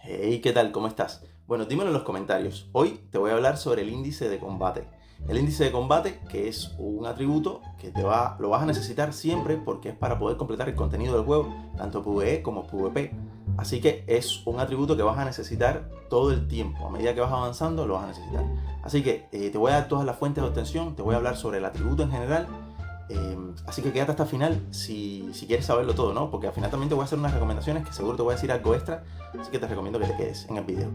Hey, ¿qué tal? ¿Cómo estás? Bueno, dímelo en los comentarios. Hoy te voy a hablar sobre el índice de combate. El índice de combate, que es un atributo que lo vas a necesitar siempre porque es para poder completar el contenido del juego, tanto PvE como PvP. Así que es un atributo que vas a necesitar todo el tiempo. A medida que vas avanzando, lo vas a necesitar. Así que te voy a dar todas las fuentes de obtención, te voy a hablar sobre el atributo en general. Así que quédate hasta el final si quieres saberlo todo, ¿no? Porque al final también te voy a hacer unas recomendaciones que seguro te voy a decir algo extra, así que te recomiendo que te quedes en el video.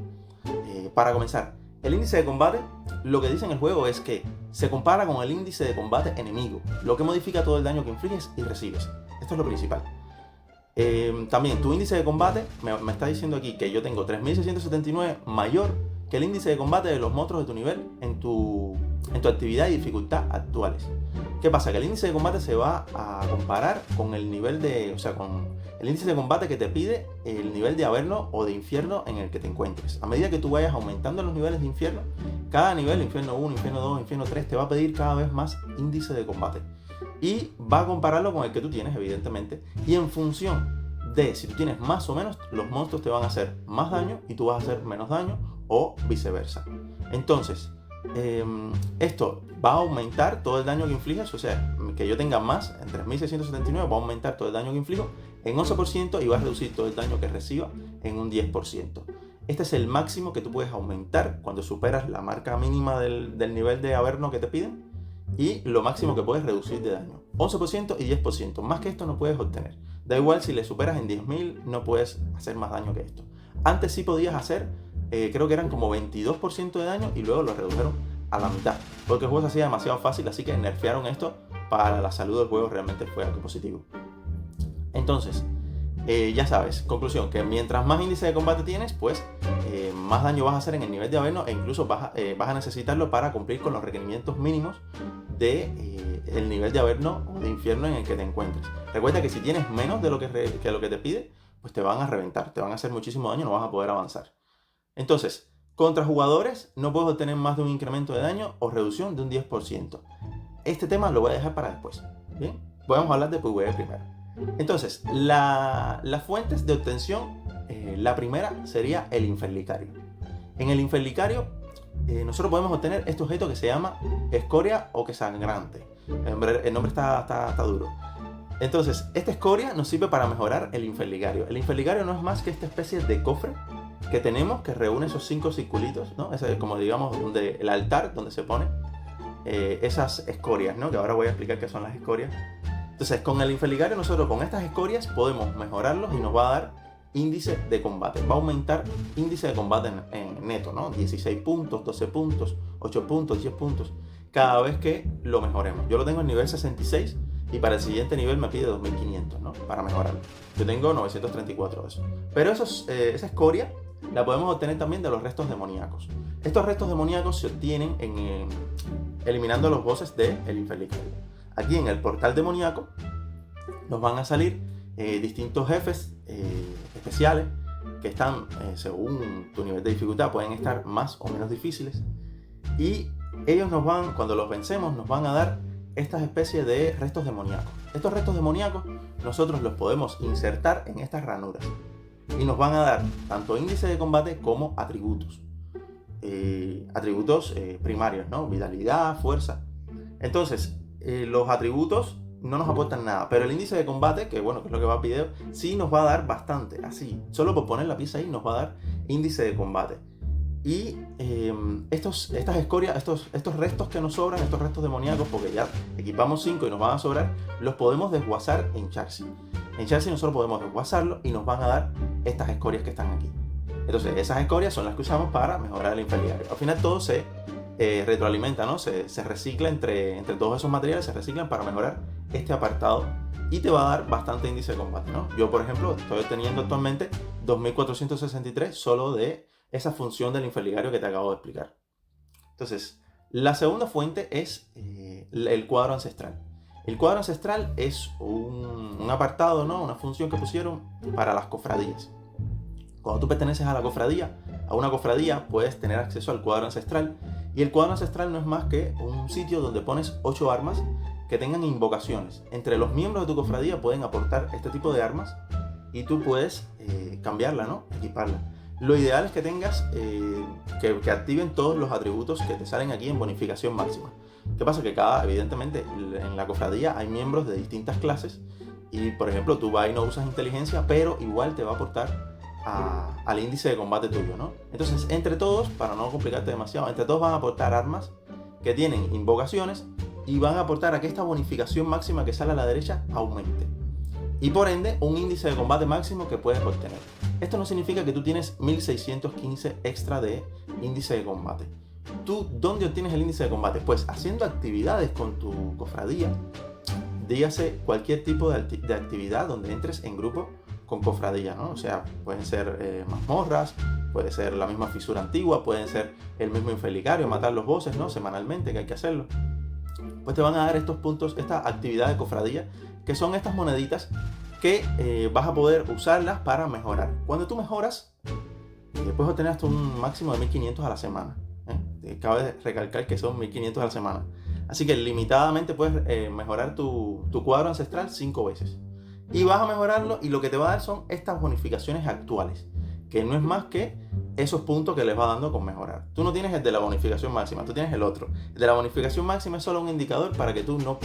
Para comenzar, el índice de combate, lo que dice en el juego es que se compara con el índice de combate enemigo, lo que modifica todo el daño que infliges y recibes. Esto es lo principal. También tu índice de combate me está diciendo aquí que yo tengo 3679 mayor que el índice de combate de los monstruos de tu nivel en tu actividad y dificultad actuales. ¿Qué pasa? Que el índice de combate se va a comparar con el nivel de, con el índice de combate que te pide el nivel de Averno o de infierno en el que te encuentres. A medida que tú vayas aumentando los niveles de infierno, cada nivel, infierno 1, infierno 2, infierno 3, te va a pedir cada vez más índice de combate. Y va a compararlo con el que tú tienes, evidentemente, y en función de si tú tienes más o menos, los monstruos te van a hacer más daño y tú vas a hacer menos daño o viceversa. Entonces, esto va a aumentar todo el daño que infliges, o sea, que yo tenga más en 3679 va a aumentar todo el daño que inflijo en 11% y va a reducir todo el daño que reciba en un 10%. Este es el máximo que tú puedes aumentar cuando superas la marca mínima del nivel de Averno que te piden y lo máximo que puedes reducir de daño. 11% y 10%, más que esto no puedes obtener. Da igual si le superas en 10.000, no puedes hacer más daño que esto. Antes sí podías hacer, creo que eran como 22% de daño y luego lo redujeron a la mitad, porque el juego se hacía demasiado fácil, así que nerfearon esto para la salud del juego, realmente fue algo positivo. Entonces, ya sabes, conclusión, que mientras más índice de combate tienes, pues más daño vas a hacer en el nivel de Averno e incluso vas a necesitarlo para cumplir con los requerimientos mínimos de el nivel de Averno o de infierno en el que te encuentres. Recuerda que si tienes menos de lo que te pide, pues te van a reventar, te van a hacer muchísimo daño, no vas a poder avanzar. Entonces, contra jugadores no puedes obtener más de un incremento de daño o reducción de un 10%. Este tema lo voy a dejar para después. Bien, vamos a hablar de PvE primero. Entonces, las fuentes de obtención, la primera sería el Inferlicario. En el Inferlicario, nosotros podemos obtener este objeto que se llama escoria o que sangrante. El nombre está duro. Entonces, esta escoria nos sirve para mejorar el Inferlicario. El Inferlicario no es más que esta especie de cofre que tenemos que reúne esos 5 circulitos, ¿no? Es como digamos el altar donde se pone esas escorias, ¿no? Que ahora voy a explicar qué son las escorias. Entonces, con el Inferlicario nosotros con estas escorias podemos mejorarlos y nos va a dar índice de combate. Va a aumentar índice de combate en neto, ¿no? 16 puntos, 12 puntos, 8 puntos, 10 puntos, cada vez que lo mejoremos. Yo lo tengo en nivel 66 y para el siguiente nivel me pide 2500, ¿no? Para mejorarlo. Yo tengo 934 de eso. Pero esa escoria la podemos obtener también de los restos demoníacos. Estos restos demoníacos se obtienen eliminando los bosses del Inferlicario. Aquí en el portal demoníaco nos van a salir distintos jefes especiales que están según tu nivel de dificultad, pueden estar más o menos difíciles y ellos cuando los vencemos nos van a dar estas especies de restos demoníacos. Estos restos demoníacos nosotros los podemos insertar en estas ranuras y nos van a dar tanto índice de combate como atributos. Atributos primarios, ¿no? Vitalidad, fuerza. Entonces, los atributos no nos aportan nada, pero el índice de combate, que bueno, que es lo que va a video, sí nos va a dar bastante, así, solo por poner la pieza ahí nos va a dar índice de combate. Y estas escorias, estos restos que nos sobran, estos restos demoníacos, porque ya equipamos 5 y nos van a sobrar, los podemos desguazar en Charsi. En Charsi nosotros podemos desguazarlo y nos van a dar estas escorias que están aquí. Entonces esas escorias son las que usamos para mejorar el Inferlicario. Al final todo se retroalimenta, ¿no? Se recicla entre todos esos materiales, se reciclan para mejorar este apartado y te va a dar bastante índice de combate, ¿no? Yo, por ejemplo, estoy obteniendo actualmente 2463 solo de esa función del Inferlicario que te acabo de explicar. Entonces, la segunda fuente es el cuadro ancestral. El cuadro ancestral es un apartado, ¿no? Una función que pusieron para las cofradías. Cuando tú perteneces a una cofradía, puedes tener acceso al cuadro ancestral. Y el cuadro ancestral no es más que un sitio donde pones 8 armas que tengan invocaciones. Entre los miembros de tu cofradía pueden aportar este tipo de armas y tú puedes cambiarla, ¿no? Equiparla. Lo ideal es que tengas, que activen todos los atributos que te salen aquí en bonificación máxima. ¿Qué pasa? Que evidentemente, en la cofradía hay miembros de distintas clases y, por ejemplo, tú vas y no usas inteligencia, pero igual te va a aportar al índice de combate tuyo, ¿no? Entonces, entre todos, para no complicarte demasiado, entre todos van a aportar armas que tienen invocaciones y van a aportar a que esta bonificación máxima que sale a la derecha aumente. Y por ende, un índice de combate máximo que puedes obtener. Esto no significa que tú tienes 1615 extra de índice de combate. ¿Tú dónde obtienes el índice de combate? Pues haciendo actividades con tu cofradía, dígase cualquier tipo de actividad donde entres en grupo con cofradía, ¿no? O sea, pueden ser mazmorras, puede ser la misma fisura antigua, pueden ser el mismo infelicario, matar los bosses, ¿no? Semanalmente, que hay que hacerlo. Pues te van a dar estos puntos, esta actividad de cofradía, que son estas moneditas que vas a poder usarlas para mejorar. Cuando tú mejoras, puedes obtener hasta un máximo de 1500 a la semana. Cabe recalcar que son 1500 a la semana. Así que limitadamente puedes mejorar tu cuadro ancestral 5 veces. Y vas a mejorarlo y lo que te va a dar son estas bonificaciones actuales, que no es más que esos puntos que les va dando con mejorar. Tú no tienes el de la bonificación máxima, tú tienes el otro. El de la bonificación máxima es solo un indicador para que tú no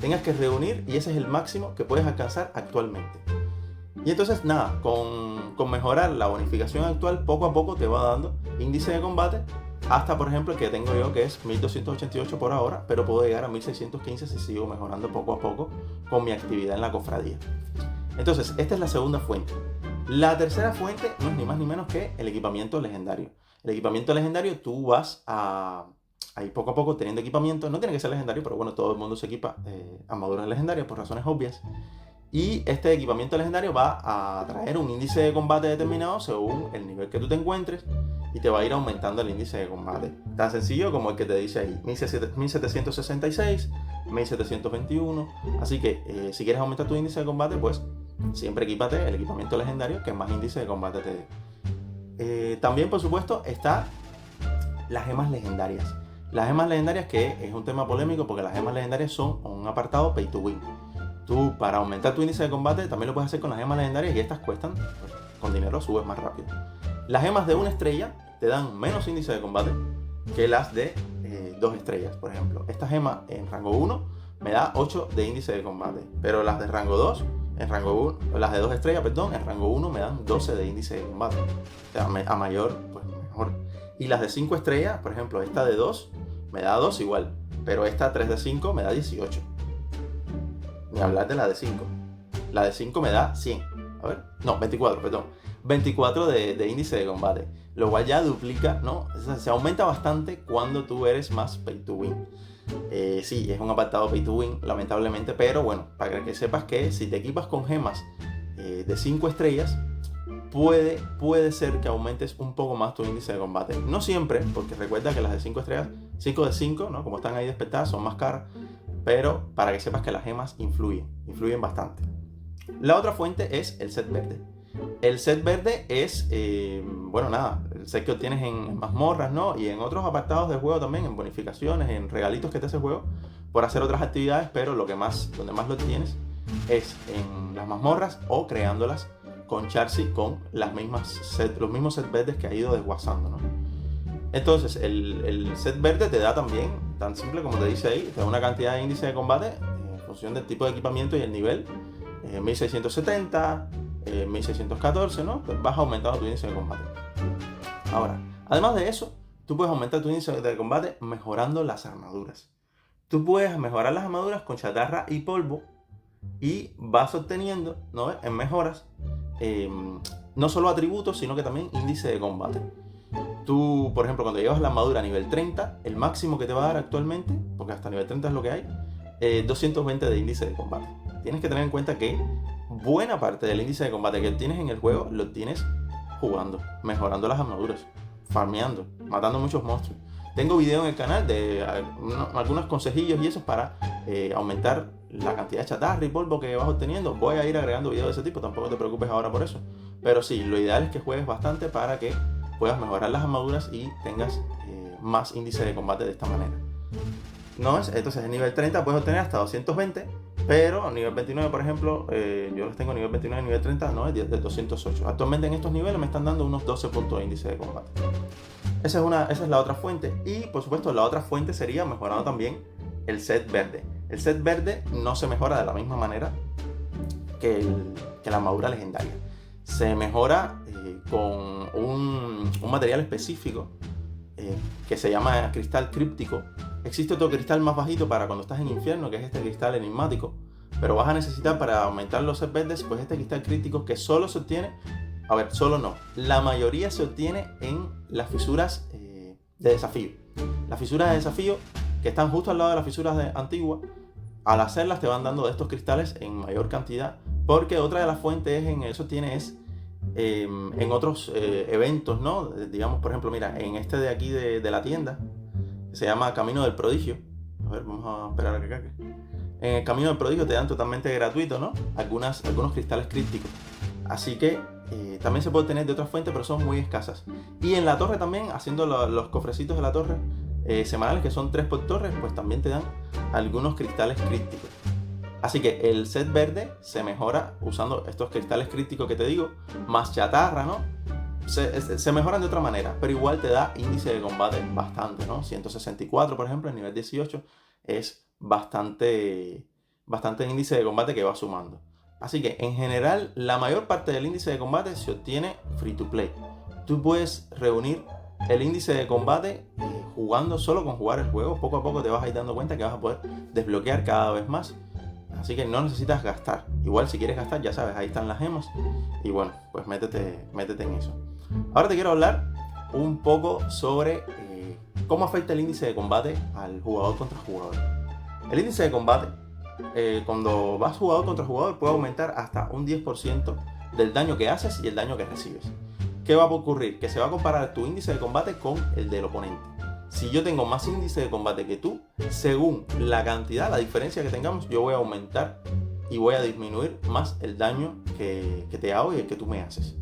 tengas que reunir y ese es el máximo que puedes alcanzar actualmente. Y entonces nada, con mejorar la bonificación actual, poco a poco te va dando índice de combate hasta, por ejemplo, el que tengo yo, que es 1288 por ahora, pero puedo llegar a 1615 si sigo mejorando poco a poco con mi actividad en la cofradía. Entonces, esta es la segunda fuente. La tercera fuente no es ni más ni menos que el equipamiento legendario. El equipamiento legendario, tú vas a ir poco a poco teniendo equipamiento. No tiene que ser legendario, pero bueno, todo el mundo se equipa armaduras legendarias por razones obvias. Y este equipamiento legendario va a traer un índice de combate determinado según el nivel que tú te encuentres y te va a ir aumentando el índice de combate. Tan sencillo como el que te dice ahí, 1766, 1721. Así que si quieres aumentar tu índice de combate, pues siempre equípate el equipamiento legendario que más índice de combate te dé. También, por supuesto, está las gemas legendarias. Las gemas legendarias, que es un tema polémico porque las gemas legendarias son un apartado pay to win. Tú, para aumentar tu índice de combate, también lo puedes hacer con las gemas legendarias y estas cuestan, pues, con dinero subes más rápido. Las gemas de 1 estrella te dan menos índice de combate que las de 2 estrellas, por ejemplo. Esta gema en rango 1 me da 8 de índice de combate, pero las de rango 2, las de 2 estrellas, perdón, en rango 1 me dan 12 de índice de combate. O sea, a mayor, pues mejor. Y las de 5 estrellas, por ejemplo, esta de 2 me da 2 igual, pero esta 3 de 5 me da 18. Ni hablar de la de 5. La de 5 me da 100. A ver, no, 24, perdón. 24 de índice de combate. Lo cual ya duplica, ¿no? O sea, se aumenta bastante cuando tú eres más pay to win. Sí, es un apartado pay to win, lamentablemente, pero bueno, para que sepas que si te equipas con gemas de 5 estrellas, puede ser que aumentes un poco más tu índice de combate. No siempre, porque recuerda que las de 5 estrellas, 5 de 5, ¿no? Como están ahí despertadas, son más caras. Pero para que sepas que las gemas influyen bastante. La otra fuente es el set verde. El set verde es, bueno, nada, el set que obtienes en mazmorras, ¿no? Y en otros apartados del juego también, en bonificaciones, en regalitos que te hace el juego, por hacer otras actividades, pero donde más lo tienes es en las mazmorras o creándolas con Charsi con los mismos set verdes que ha ido desguazando, ¿no? Entonces, el set verde te da también, tan simple como te dice ahí, te da una cantidad de índice de combate en función del tipo de equipamiento y el nivel, 1670, 1614, ¿no? Pues vas aumentando tu índice de combate. Ahora, además de eso, tú puedes aumentar tu índice de combate mejorando las armaduras. Tú puedes mejorar las armaduras con chatarra y polvo y vas obteniendo, ¿no? En mejoras, no solo atributos, sino que también índice de combate. Tú, por ejemplo, cuando llevas la armadura a nivel 30, el máximo que te va a dar actualmente, porque hasta nivel 30 es lo que hay, 220 de índice de combate. Tienes que tener en cuenta que buena parte del índice de combate que tienes en el juego lo tienes jugando, mejorando las armaduras, farmeando, matando muchos monstruos. Tengo video en el canal de algunos consejillos y eso para aumentar la cantidad de chatarra y polvo que vas obteniendo. Voy a ir agregando videos de ese tipo, tampoco te preocupes ahora por eso. Pero sí, lo ideal es que juegues bastante para que puedas mejorar las armaduras y tengas más índice de combate de esta manera. ¿No es? Entonces en nivel 30 puedes obtener hasta 220, Pero a nivel 29, por ejemplo, yo los tengo nivel 29 y nivel 30, no, es de 208. Actualmente en estos niveles me están dando unos 12 puntos de índice de combate. Esa es la otra fuente. Y por supuesto la otra fuente sería mejorando también el set verde. El set verde no se mejora de la misma manera que la armadura legendaria. Se mejora con un material específico que se llama cristal críptico. Existe otro cristal más bajito para cuando estás en infierno, que es este cristal enigmático. Pero vas a necesitar para aumentar los sets verdes, pues este cristal críptico que solo se obtiene, a ver, solo no, la mayoría se obtiene en las fisuras de desafío. Las fisuras de desafío que están justo al lado de las fisuras antiguas, al hacerlas te van dando de estos cristales en mayor cantidad, porque otra de las fuentes en eso es en otros eventos, ¿no? Digamos, por ejemplo, mira, en este de aquí de la tienda, que se llama Camino del Prodigio. A ver, vamos a esperar a que cague. En el Camino del Prodigio te dan totalmente gratuito, ¿no? Algunos cristales crípticos. Así que también se puede obtener de otras fuentes, pero son muy escasas. Y en la torre también, haciendo los cofrecitos de la torre semanales, que son 3 por torre, pues también te dan algunos cristales crípticos. Así que el set verde se mejora usando estos cristales crípticos que te digo, más chatarra, ¿no? Se mejoran de otra manera, pero igual te da índice de combate bastante, ¿no? 164, por ejemplo, en nivel 18 es bastante índice de combate que va sumando. Así que en general la mayor parte del índice de combate se obtiene free to play. Tú puedes reunir el índice de combate jugando solo con jugar el juego. Poco a poco te vas a ir dando cuenta que vas a poder desbloquear cada vez más. Así que no necesitas gastar. Igual si quieres gastar, ya sabes, ahí están las gemas. Y bueno, pues métete en eso. Ahora te quiero hablar un poco sobre cómo afecta el índice de combate al jugador contra jugador. El índice de combate, cuando vas jugador contra jugador, puede aumentar hasta un 10% del daño que haces y el daño que recibes. ¿Qué va a ocurrir? Que se va a comparar tu índice de combate con el del oponente. Si yo tengo más índice de combate que tú, según la cantidad, la diferencia que tengamos, yo voy a aumentar y voy a disminuir más el daño que te hago y el que tú me haces.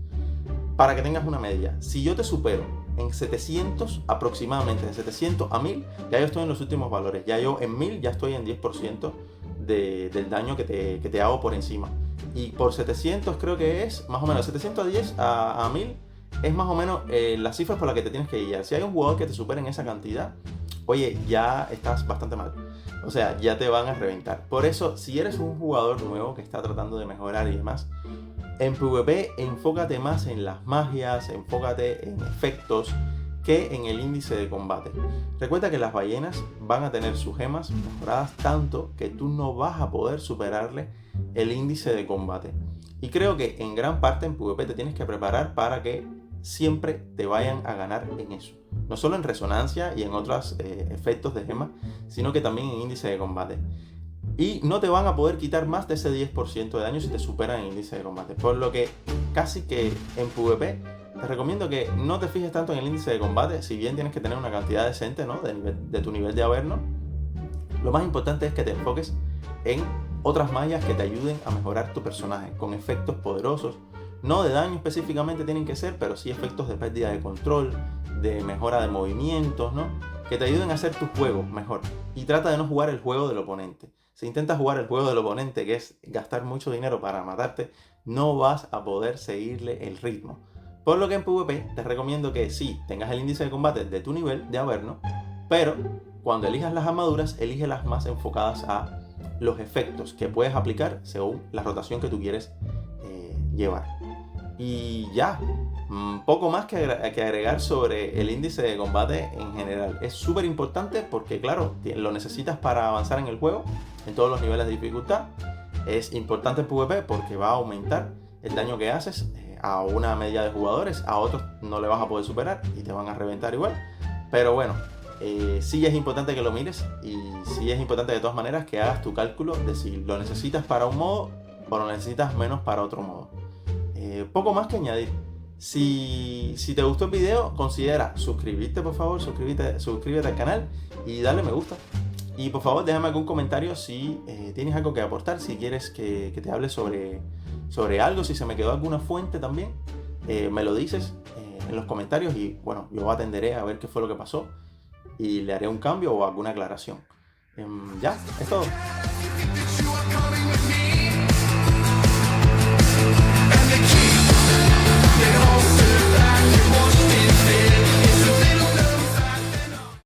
Para que tengas una media, si yo te supero en 700 aproximadamente, de 700 a 1000, ya yo estoy en los últimos valores. Ya yo en 1000 ya estoy en 10% del daño que te hago por encima. Y por 700 creo que es más o menos 710 a 1000. Es más o menos las cifras por las que te tienes que guiar. Si hay un jugador que te supera en esa cantidad, oye, ya estás bastante mal. O sea, ya te van a reventar. Por eso, si eres un jugador nuevo que está tratando de mejorar y demás, en PvP enfócate más en las magias, enfócate en efectos que en el índice de combate. Recuerda que las ballenas van a tener sus gemas mejoradas tanto que tú no vas a poder superarle el índice de combate. Y creo que en gran parte en PvP te tienes que preparar para que siempre te vayan a ganar en eso. No solo en resonancia y en otros efectos de gemas, sino que también en índice de combate. Y no te van a poder quitar más de ese 10% de daño si te superan el índice de combate. Por lo que casi que en PvP te recomiendo que no te fijes tanto en el índice de combate. Si bien tienes que tener una cantidad decente, ¿no? de tu nivel de Averno, lo más importante es que te enfoques en otras magias que te ayuden a mejorar tu personaje con efectos poderosos. No de daño específicamente tienen que ser, pero sí efectos de pérdida de control, de mejora de movimientos, ¿no? Que te ayuden a hacer tu juego mejor. Y trata de no jugar el juego del oponente. Si intentas jugar el juego del oponente, que es gastar mucho dinero para matarte, no vas a poder seguirle el ritmo. Por lo que en PvP te recomiendo que sí, tengas el índice de combate de tu nivel de Averno, pero cuando elijas las armaduras, elígelas más enfocadas a los efectos que puedes aplicar según la rotación que tú quieres llevar. Y ya, poco más que agregar sobre el índice de combate en general. Es súper importante porque, claro, lo necesitas para avanzar en el juego, en todos los niveles de dificultad. Es importante en PvP porque va a aumentar el daño que haces a una media de jugadores. A otros no le vas a poder superar y te van a reventar igual. Pero bueno, sí es importante que lo mires y sí es importante de todas maneras que hagas tu cálculo de si lo necesitas para un modo o lo necesitas menos para otro modo. Poco más que añadir. Si te gustó el video, considera suscribirte, por favor, suscríbete al canal y dale me gusta. Y por favor déjame algún comentario si tienes algo que aportar, si quieres que te hable sobre algo, si se me quedó alguna fuente también, me lo dices en los comentarios y bueno, yo atenderé a ver qué fue lo que pasó y le haré un cambio o alguna aclaración. Ya, es todo. Llegó